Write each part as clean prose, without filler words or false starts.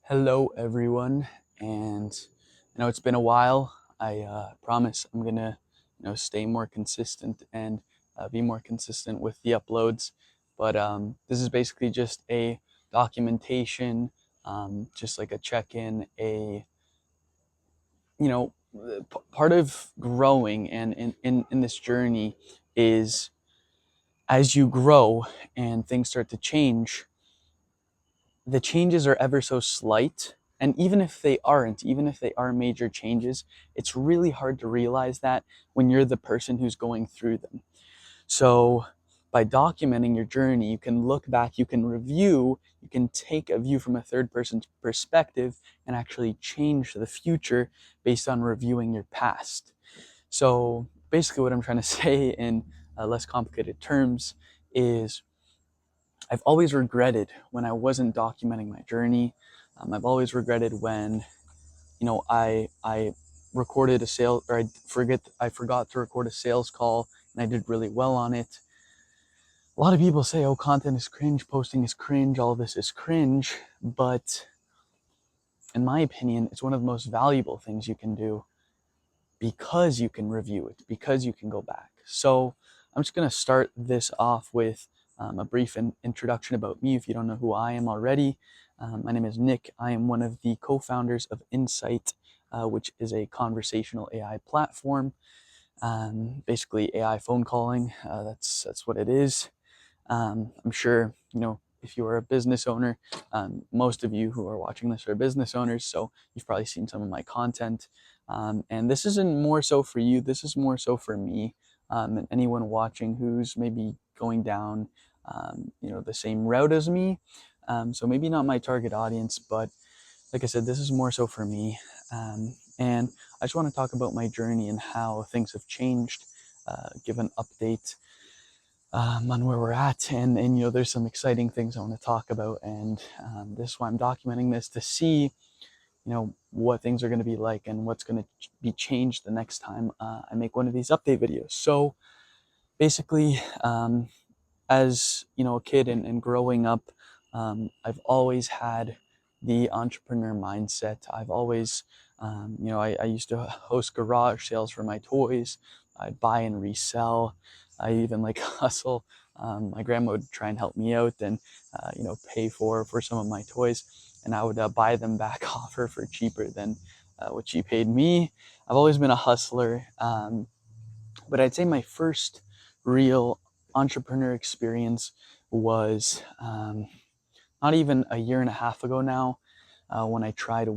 Hello, everyone, and it's been a while. I promise I'm gonna stay more consistent and be more consistent with the uploads. But this is basically just a documentation, just like a check-in, part of growing and in this journey is as you grow and things start to change, the changes are ever so slight. And even if they aren't, even if they are major changes, it's really hard to realize that when you're the person who's going through them. So by documenting your journey, you can look back, you can review, you can take a view from a third person's perspective and actually change the future based on reviewing your past. So basically what I'm trying to say in less complicated terms is I've always regretted when I wasn't documenting my journey. I've always regretted when, I recorded a sale, or I forgot to record a sales call and I did really well on it. A lot of people say, "Oh, content is cringe, posting is cringe, all of this is cringe," but in my opinion, it's one of the most valuable things you can do because you can review it, because you can go back. So I'm just going to start this off with a brief introduction about me if you don't know who I am already. My name is Nick. I am one of the co-founders of Insight, which is a conversational AI platform. Basically AI phone calling. That's what it is. I'm sure, if you are a business owner, most of you who are watching this are business owners, so you've probably seen some of my content. And this isn't more so for you, this is more so for me, and anyone watching who's maybe going down, the same route as me. So maybe not my target audience, but like I said, this is more so for me. And I just want to talk about my journey and how things have changed, give an update on where we're at, and there's some exciting things I want to talk about, and this is why I'm documenting this, to see what things are going to be like and what's going to be changed the next time I make one of these update videos. So basically, as a kid and growing up, I've always had the entrepreneur mindset. I've always I used to host garage sales for my toys. I'd buy and resell. I even hustle. My grandma would try and help me out and pay for some of my toys, and I would buy them back off her for cheaper than what she paid me. I've always been a hustler, but I'd say my first real entrepreneur experience was not even a year and a half ago now, when I tried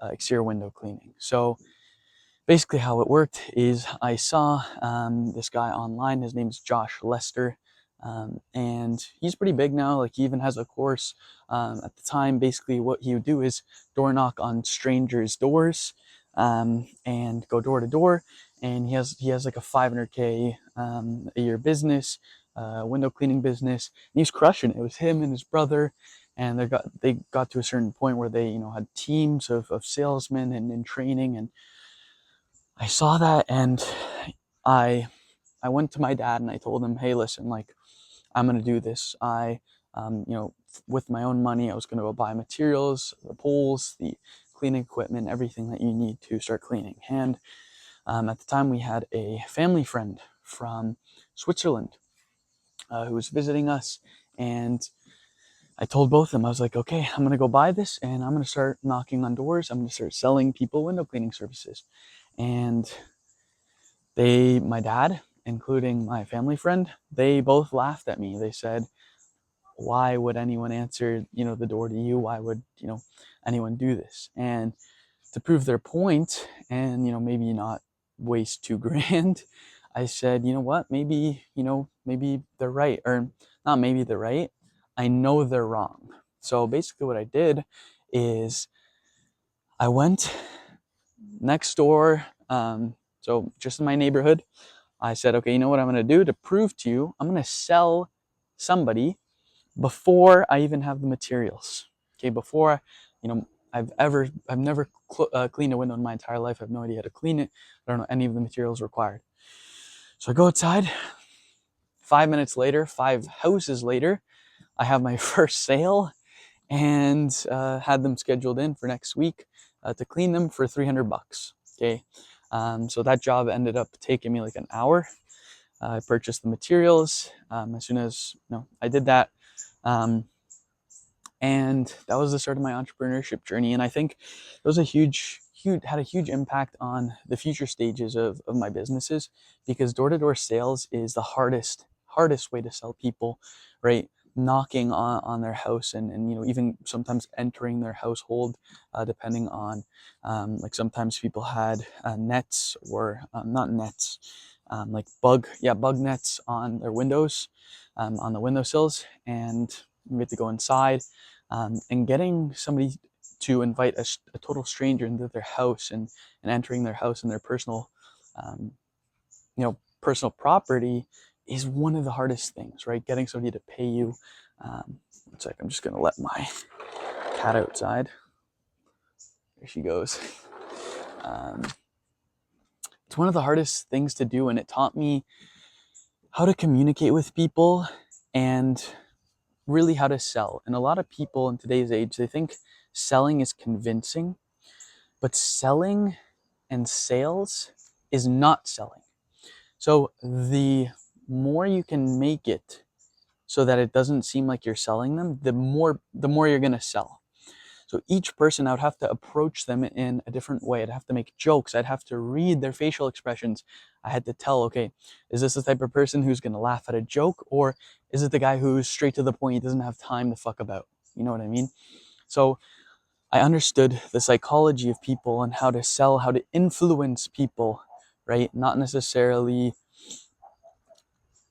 exterior window cleaning. So basically how it worked is I saw this guy online. His name's Josh Lester, and he's pretty big now. He even has a course. At the time, basically what he would do is door knock on strangers' doors, and go door to door. And he has like a 500K a year business, window cleaning business, and he's crushing it. It was him and his brother, and they got to a certain point where they had teams of salesmen and in training. And I saw that, and I I went to my dad and I told him, "Hey, listen, I'm gonna do this. With my own money, I was gonna go buy materials, the poles, the cleaning equipment, everything that you need to start cleaning." And at the time, we had a family friend from Switzerland who was visiting us, and I told both of them, I was like, "Okay, I'm gonna go buy this, and I'm gonna start knocking on doors. I'm gonna start selling people window cleaning services." And my dad, including my family friend, they both laughed at me. They said, "Why would anyone answer, the door to you? Why would, anyone do this?" And to prove their point and, maybe not waste 2 grand, I said, "You know what? Maybe they're right, or not maybe they're right. I know they're wrong." So basically what I did is I went next door, so just in my neighborhood. I said, "Okay, you know what I'm going to do to prove to you? I'm going to sell somebody before I even have the materials." Okay, before, I've never cleaned a window in my entire life. I have no idea how to clean it. I don't know any of the materials required. So I go outside. 5 minutes later, 5 houses later, I have my first sale, and had them scheduled in for next week to clean them for $300. Okay. So that job ended up taking me like an hour. I purchased the materials as soon as I did that. And that was the start of my entrepreneurship journey. And I think it was had a huge impact on the future stages of my businesses, because door-to-door sales is the hardest way to sell people, right? Knocking on their house and even sometimes entering their household, depending on like sometimes people had nets or not nets, like bug nets on their windows, on the windowsills, and we had to go inside, and getting somebody to invite a total stranger into their house and entering their house and their personal, um, personal property is one of the hardest things, right? Getting somebody to pay you. It's like, I'm just going to let my cat outside. There she goes. It's one of the hardest things to do, and it taught me how to communicate with people and really how to sell. And a lot of people in today's age, they think selling is convincing, but selling and sales is not selling. So the more you can make it so that it doesn't seem like you're selling them, the more you're going to sell. So each person, I would have to approach them in a different way. I'd have to make jokes. I'd have to read their facial expressions. I had to tell, okay, is this the type of person who's going to laugh at a joke, or is it the guy who's straight to the point, he doesn't have time to fuck about? You know what I mean? So I understood the psychology of people and how to sell, how to influence people, right? Not necessarily,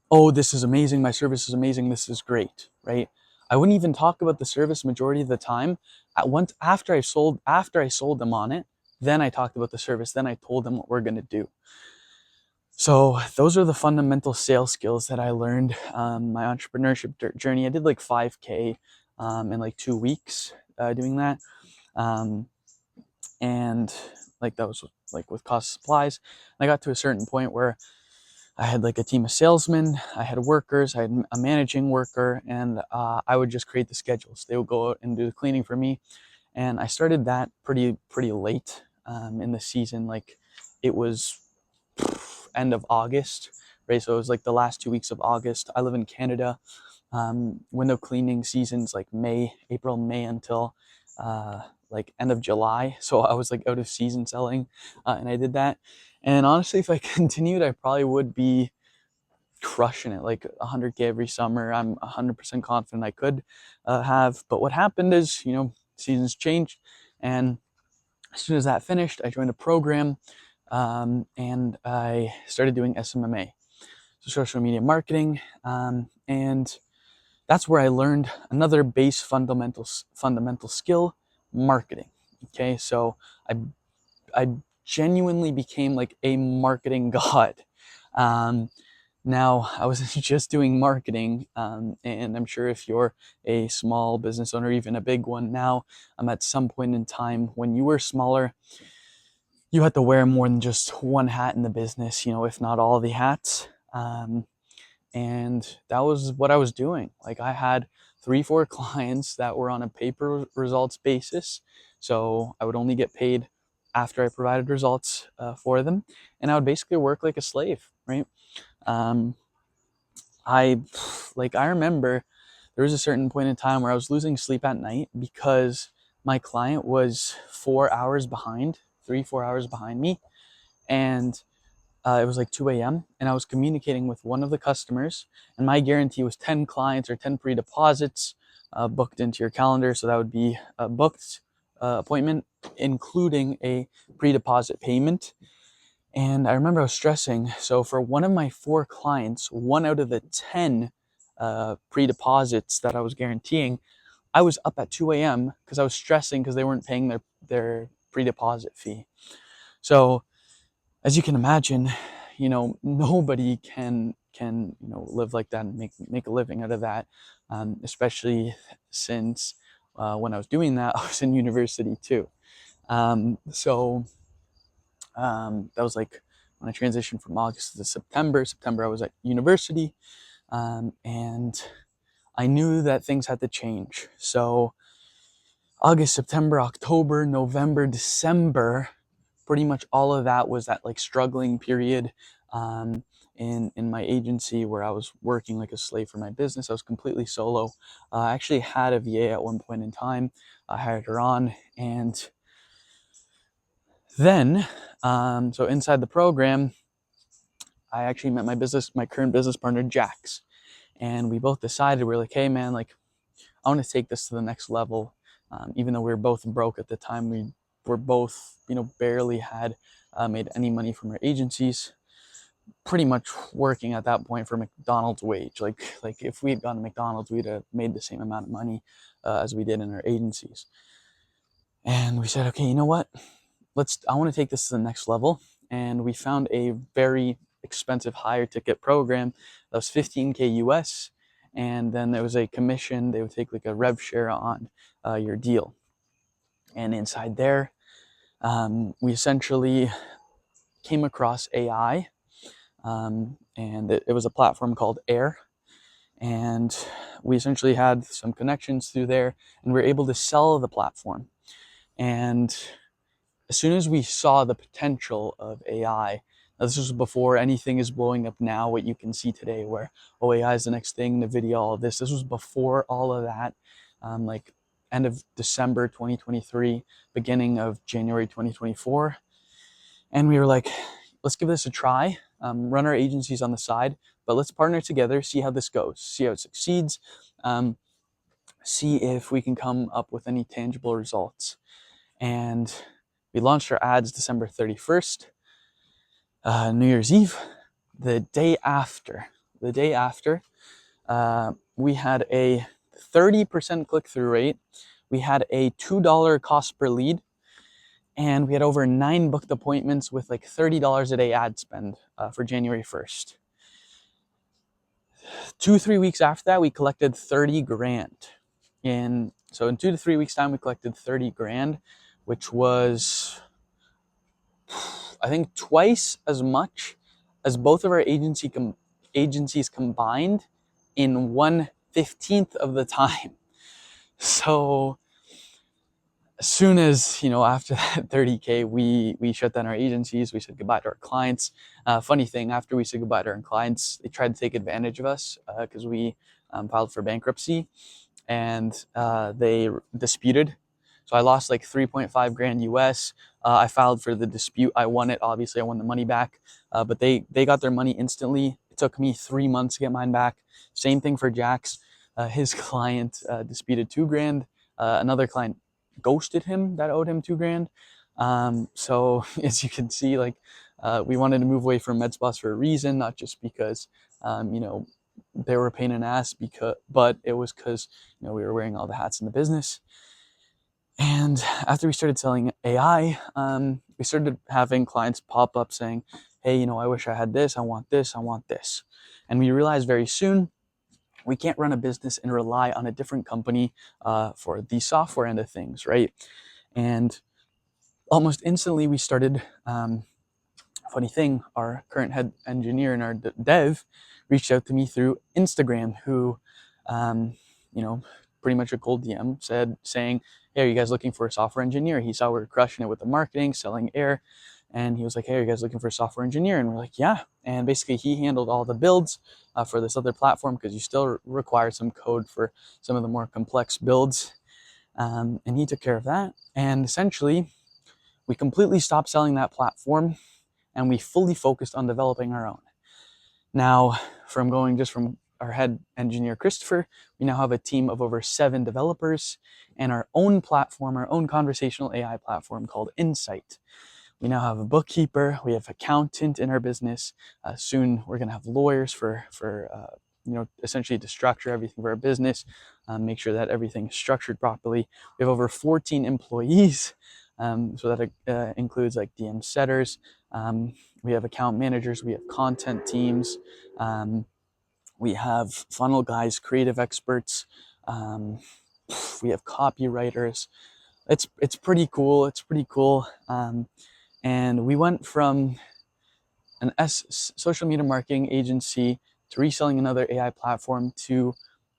oh, this is amazing, my service is amazing, this is great, right? I wouldn't even talk about the service majority of the time. After I sold them on it, then I talked about the service. Then I told them what we're going to do. So those are the fundamental sales skills that I learned. My entrepreneurship journey, I did like 5K in like 2 weeks doing that. And like that was like with cost of supplies. And I got to a certain point where I had like a team of salesmen, I had workers, I had a managing worker, and I would just create the schedules. They would go out and do the cleaning for me. And I started that pretty late in the season. Like it was end of August, right? So it was like the last 2 weeks of August. I live in Canada. Window cleaning seasons like April, May until like end of July. So I was like out of season selling, and I did that. And honestly, if I continued, I probably would be crushing it, like 100K every summer. I'm 100% confident I could have. But what happened is, seasons changed. And as soon as that finished, I joined a program, and I started doing SMMA, so social media marketing. And that's where I learned another base fundamental skill, marketing. Okay, so I genuinely became like a marketing god. Now, I wasn't just doing marketing, and I'm sure if you're a small business owner, even a big one now, at some point in time when you were smaller, you had to wear more than just one hat in the business, if not all the hats. And that was what I was doing. Like I had 3-4 clients that were on a paper results basis. So I would only get paid after I provided results for them. And I would basically work like a slave, right? I remember there was a certain point in time where I was losing sleep at night because my client was 4 hours behind, 3-4 hours behind me. And it was like 2 a.m. and I was communicating with one of the customers, and my guarantee was 10 clients or 10 pre-deposits booked into your calendar. So that would be a booked appointment, including a pre-deposit payment. And I remember I was stressing. So for one of my 4 clients, 1 out of the 10 pre-deposits that I was guaranteeing, I was up at 2 a.m. because I was stressing because they weren't paying their pre-deposit fee. So as you can imagine, nobody can live like that and make a living out of that, especially since when I was doing that, I was in university too. So that was like when I transitioned from August to September. I was at university, and I knew that things had to change. So August, September, October, November, December, pretty much all of that was that like struggling period in my agency where I was working like a slave for my business. I was completely solo. I actually had a VA at one point in time. I hired her on, and then so inside the program, I actually met my current business partner, Jax, and we both decided, we're like, hey man, like I want to take this to the next level. Even though we were both broke at the time, we were both, barely had made any money from our agencies, pretty much working at that point for McDonald's wage. Like if we had gone to McDonald's, we'd have made the same amount of money as we did in our agencies. And we said, okay, you know what? I want to take this to the next level. And we found a very expensive higher ticket program that was 15K US. And then there was a commission. They would take like a rev share on your deal. And inside there, we essentially came across AI. And it was a platform called Air. And we essentially had some connections through there, and we were able to sell the platform. And as soon as we saw the potential of AI, now this was before anything is blowing up now, what you can see today, where AI is the next thing, NVIDIA, all of this. This was before all of that, like end of December 2023, beginning of January 2024. And we were like, let's give this a try, run our agencies on the side, but let's partner together, see how this goes, see how it succeeds, see if we can come up with any tangible results. And we launched our ads December 31st, New Year's Eve. The day after, we had a 30% click-through rate. We had a $2 cost per lead, and we had over 9 booked appointments with like $30 a day ad spend for January 1st. 2-3 weeks after that, we collected 30 grand. So in 2 to 3 weeks time, we collected 30 grand, which was, I think, twice as much as both of our agencies combined in 1/15 of the time. So as soon as, after that 30K, we shut down our agencies. We said goodbye to our clients. Funny thing, after we said goodbye to our clients, they tried to take advantage of us because we filed for bankruptcy, and they disputed. So I lost like 3.5 grand US. I filed for the dispute. I won it. Obviously, I won the money back, but they got their money instantly. It took me 3 months to get mine back. Same thing for Jax. His client disputed 2 grand. Another client ghosted him that owed him 2 grand. So as you can see, like we wanted to move away from med spas for a reason, not just because they were a pain in the ass, but it was because we were wearing all the hats in the business. And after we started selling AI, we started having clients pop up saying, hey, I wish I had this, I want this, I want this. And we realized very soon we can't run a business and rely on a different company for the software end of things, right? And almost instantly we started, funny thing, our current head engineer and our dev reached out to me through Instagram, who, pretty much a cold DM saying, hey, are you guys looking for a software engineer? He saw we were crushing it with the marketing, selling Air. And he was like, hey, are you guys looking for a software engineer? And we're like, yeah. And basically he handled all the builds for this other platform, because you still require some code for some of the more complex builds. And he took care of that. And essentially we completely stopped selling that platform, and we fully focused on developing our own. Now, from our head engineer, Christopher, we now have a team of over 7 developers and our own platform, our own conversational AI platform called Insight. We now have a bookkeeper, we have accountant in our business. Soon we're going to have lawyers for essentially to structure everything for our business, make sure that everything is structured properly. We have over 14 employees, so that includes like DM setters. We have account managers, we have content teams, we have funnel guys, creative experts, we have copywriters. It's pretty cool. And we went from an social media marketing agency to reselling another AI platform to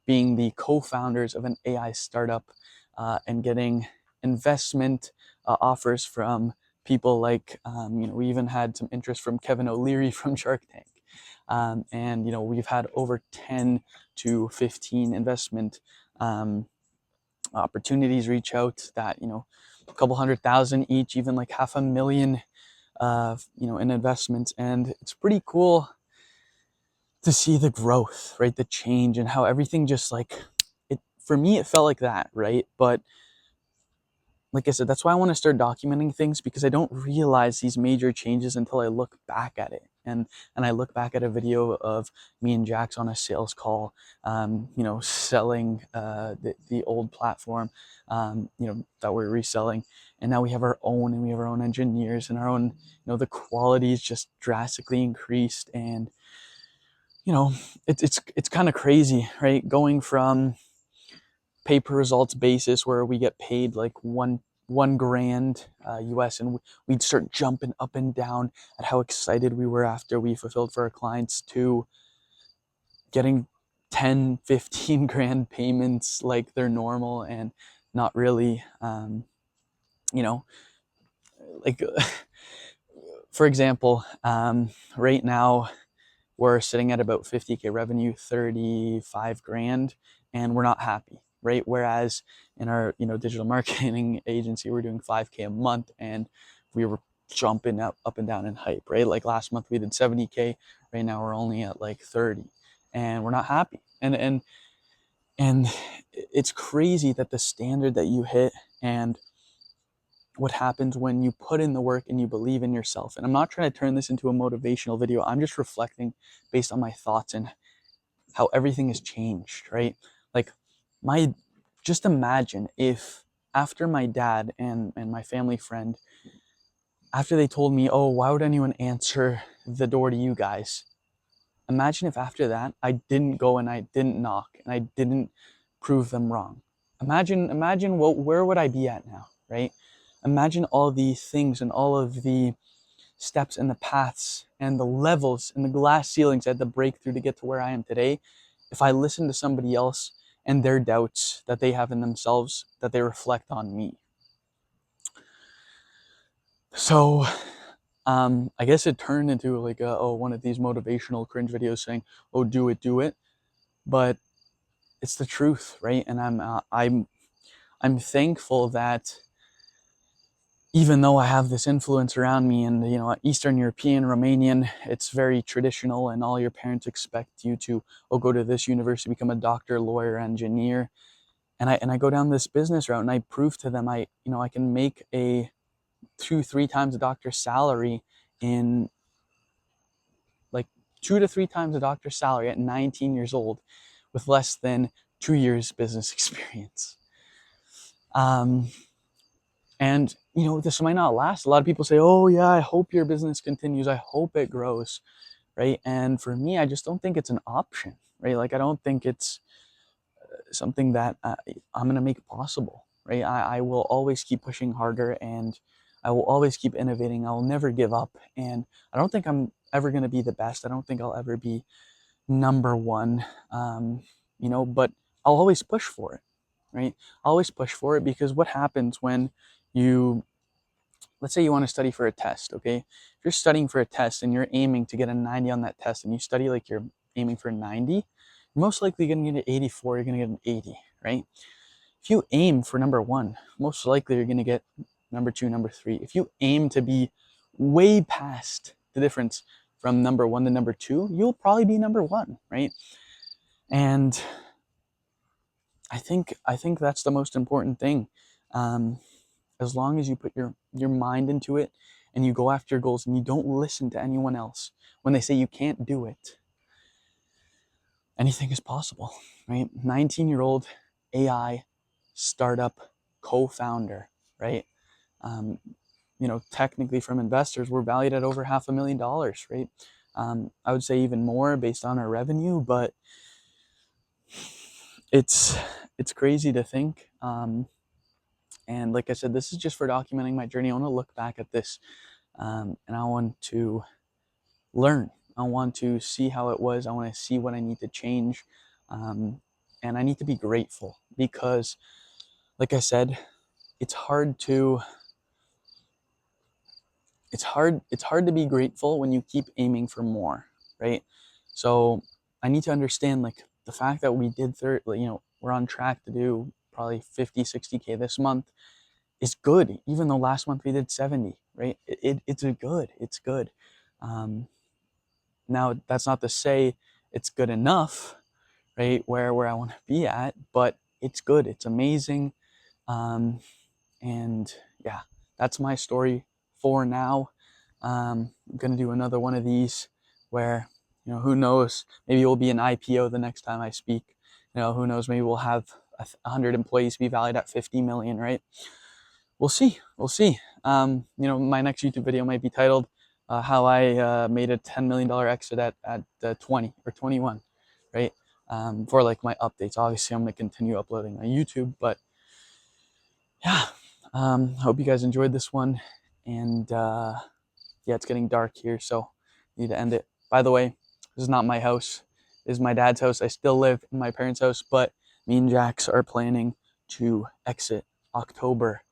being the co-founders of an AI startup and getting investment offers from people like, we even had some interest from Kevin O'Leary from Shark Tank. And we've had over 10 to 15 investment opportunities reach out that, a couple 100,000 each, even like $500,000 in investments. And it's pretty cool to see the growth, right? The change and how everything just like it, for me, it felt like that, right? But like I said, that's why I want to start documenting things, because I don't realize these major changes until I look back at it. And I look back at a video of me and Jax on a sales call, selling the old platform, that we're reselling. And now we have our own, and we have our own engineers and our own, the quality is just drastically increased. And, it's kind of crazy, right? Going from pay per results basis where we get paid like one grand US, and we'd start jumping up and down at how excited we were after we fulfilled for our clients, to getting 10, 15 grand payments like they're normal, and not really, like for example, right now we're sitting at about 50K revenue, 35 grand, and we're not happy, right? Whereas in our, digital marketing agency, we're doing 5K a month, and we were jumping up and down in hype, right? Like last month we did 70K, right now we're only at like 30, and we're not happy. And it's crazy that the standard that you hit, and what happens when you put in the work and you believe in yourself. And I'm not trying to turn this into a motivational video. I'm just reflecting based on my thoughts and how everything has changed, right? Like just imagine if after my dad and my family friend, after they told me, oh, why would anyone answer the door to you guys? Imagine if after that, I didn't go and I didn't knock and I didn't prove them wrong. Imagine where would I be at now, right? Imagine all the things and all of the steps and the paths and the levels and the glass ceilings I had to break through to get to where I am today, if I listen to somebody else and their doubts that they have in themselves, that they reflect on me. So I guess it turned into like one of these motivational cringe videos saying, oh, do it, but it's the truth, right? And I'm thankful that even though I have this influence around me, and Eastern European, Romanian, it's very traditional, and all your parents expect you to go to this university, become a doctor, lawyer, engineer, and I go down this business route, and I prove to them I can make a 2-3 times a doctor's salary in like 2 to 3 times a doctor's salary at 19 years old with less than 2 years business experience. And this might not last. A lot of people say, oh yeah, I hope your business continues, I hope it grows, right? And for me, I just don't think it's an option, right? Like I don't think it's something that I'm gonna make possible, right? I will always keep pushing harder, and I will always keep innovating. I will never give up, and I don't think I'm ever gonna be the best. I don't think I'll ever be number one, but I'll always push for it, right? I'll always push for it, because what happens when let's say you want to study for a test, okay? If you're studying for a test and you're aiming to get a 90 on that test, and you study like you're aiming for 90, you're most likely going to get an 84, you're going to get an 80, right? If you aim for number one, most likely you're going to get number two, number three. If you aim to be way past the difference from number one to number two, you'll probably be number one, right? And I think that's the most important thing. As long as you put your mind into it and you go after your goals and you don't listen to anyone else when they say you can't do it, anything is possible, right? 19-year-old AI startup co-founder, right? Technically from investors, we're valued at over $500,000, right? I would say even more based on our revenue, but it's crazy to think. And like I said, this is just for documenting my journey. I want to look back at this, and I want to learn. I want to see how it was. I want to see what I need to change. And I need to be grateful, because like I said, it's hard to it's hard to be grateful when you keep aiming for more, right? So I need to understand, like, the fact that we did we're on track to do probably 50, 60K this month is good, even though last month we did 70, right? It's good. um, Now that's not to say it's good enough, right, where I want to be at, but it's good, it's amazing. um, and yeah, that's my story for now. I'm gonna do another one of these where, who knows, maybe it will be an IPO the next time I speak. Who knows, maybe we'll have 100 employees be valued at 50 million, right? We'll see. My next YouTube video might be titled how I made a $10 million exit at 20 or 21, right? For like my updates. Obviously, I'm going to continue uploading on YouTube, but yeah, hope you guys enjoyed this one. And yeah, it's getting dark here, so I need to end it. By the way, this is not my house. This is my dad's house. I still live in my parents' house, but me and Jax are planning to exit October.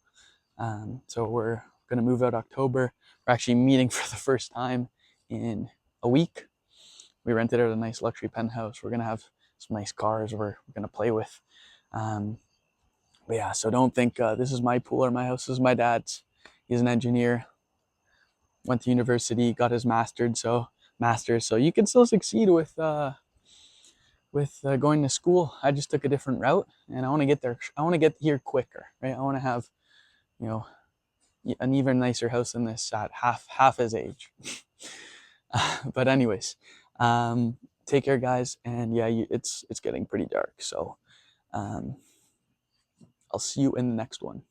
So we're going to move out October. We're actually meeting for the first time in a week. We rented out a nice luxury penthouse. We're going to have some nice cars we're going to play with. But yeah, so don't think this is my pool or my house. This is my dad's. He's an engineer, went to university, got his master's. So you can still succeed with going to school. I just took a different route, and I want to get there. I want to get here quicker, right? I want to have, you know, an even nicer house than this at half his age. But anyways, take care, guys, and yeah, it's getting pretty dark. So I'll see you in the next one.